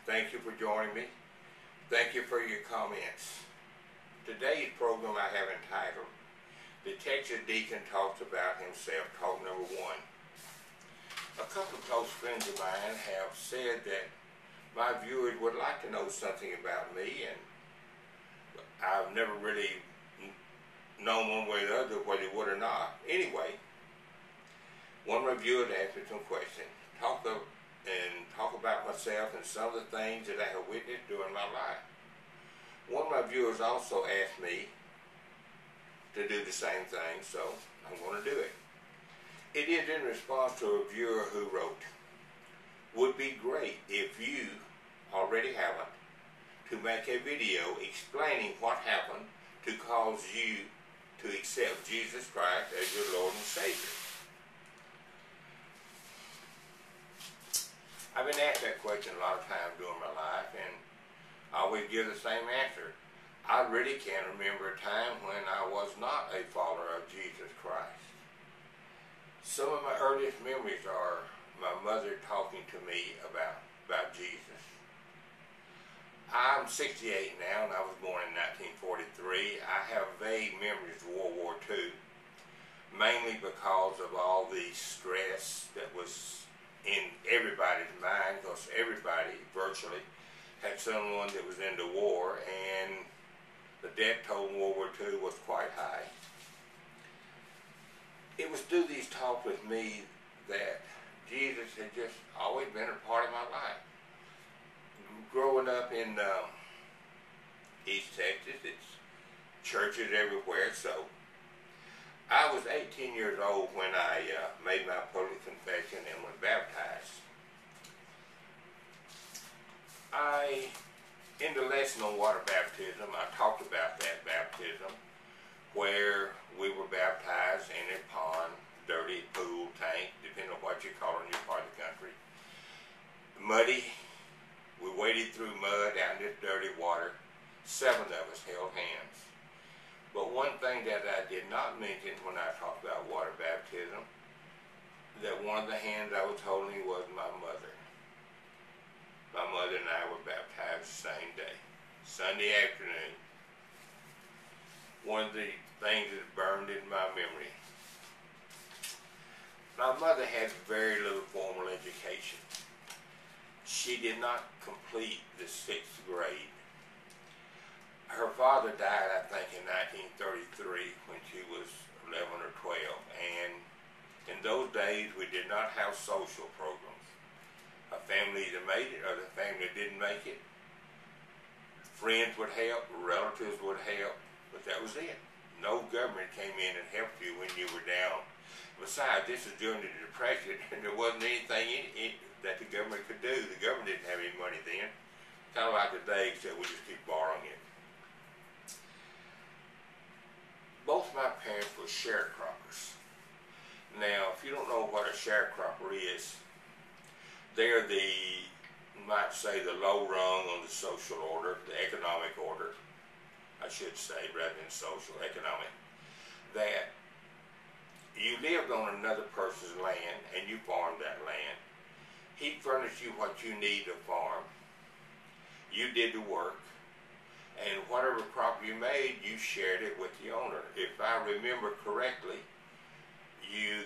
Thank you for joining me. Thank you for your comments. Today's program I have entitled, The Texas Deacon Talks About Himself, Talk Number 1. A couple of close friends of mine have said that my viewers would like to know something about me, and I've never really known one way or the other whether they would or not. Anyway, one of my viewers asked me some questions. Talk about myself and some of the things that I have witnessed during my life. One of my viewers also asked me to do the same thing, so I'm going to do it. It is in response to a viewer who wrote, "Would be great if you already haven't, to make a video explaining what happened to cause you to accept Jesus Christ as your Lord and Savior." I've been asked that question a lot of times during my life, and I always give the same answer. I really can't remember a time when I was not a follower of Jesus Christ. Some of my earliest memories are my mother talking to me about Jesus. I'm 68 now, and I was born in 1943. I have vague memories of World War II, mainly because of all the stress that was in everybody's mind, because everybody virtually had someone that was in the war, and the death toll in World War II was quite high. It was through these talks with me that Jesus had just always been a part of my life. Growing up in East Texas, it's churches everywhere, so I was 18 years old when I made my public confession and was baptized. In the lesson on water baptism, I talked about that baptism, where we were baptized in a pond, dirty pool, tank, depending on what you call it in your part of the country. Muddy. We waded through mud out in this dirty water. 7 of us held hands. But one thing that I did not mention when I talked about water baptism, that one of the hands I was holding was my mother. My mother and I were baptized the same day, Sunday afternoon. One of the things that burned in my memory. My mother had very little formal education. She did not complete the 6th grade. Her father died, I think, in 1933 when she was 11 or 12. And in those days, we did not have social programs. A family either made it or the family didn't make it. Friends would help, relatives would help, but that was it. No government came in and helped you when you were down. Besides, this is during the Depression, and there wasn't anything that the government could do. The government didn't have any money then. Kind of like today, except we just keep borrowing it. Both my parents were sharecroppers. Now, if you don't know what a sharecropper is, they're you might say, the low rung on the social order, the economic order, I should say, rather than social, economic, that you lived on another person's land and you farmed that land. He furnished you what you need to farm. You did the work. And whatever crop you made, you shared it with the owner. If I remember correctly,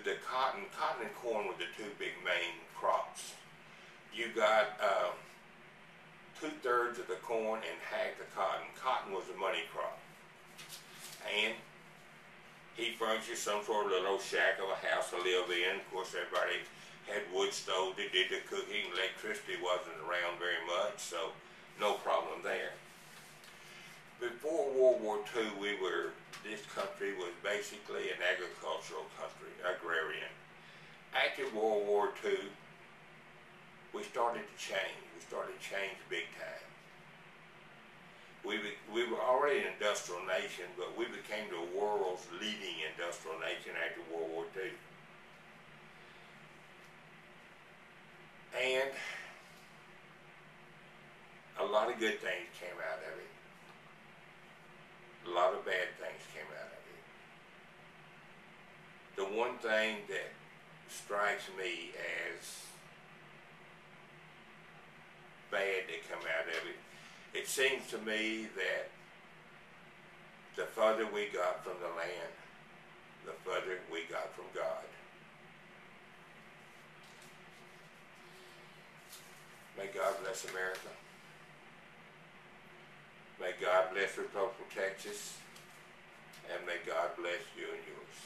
the cotton and corn were the 2 big main crops. You got 2/3 of the corn and half the cotton. Cotton was the money crop. And he furnished you some sort of little shack of a house to live in. Of course, everybody had wood stoves. They did the cooking. Electricity wasn't around very much, so no problem there. Before World War II, this country was basically an agricultural country, agrarian. After World War II, we started to change. We started to change big time. We were already an industrial nation, but we became the world's leading industrial nation after World War II. And a lot of good things came out of it. A lot of bad things came out of it. The one thing that strikes me as bad that come out of it. It seems to me that the further we got from the land, the further we got from God. May God bless America. May God bless Republic, Texas. And may God bless you and yours.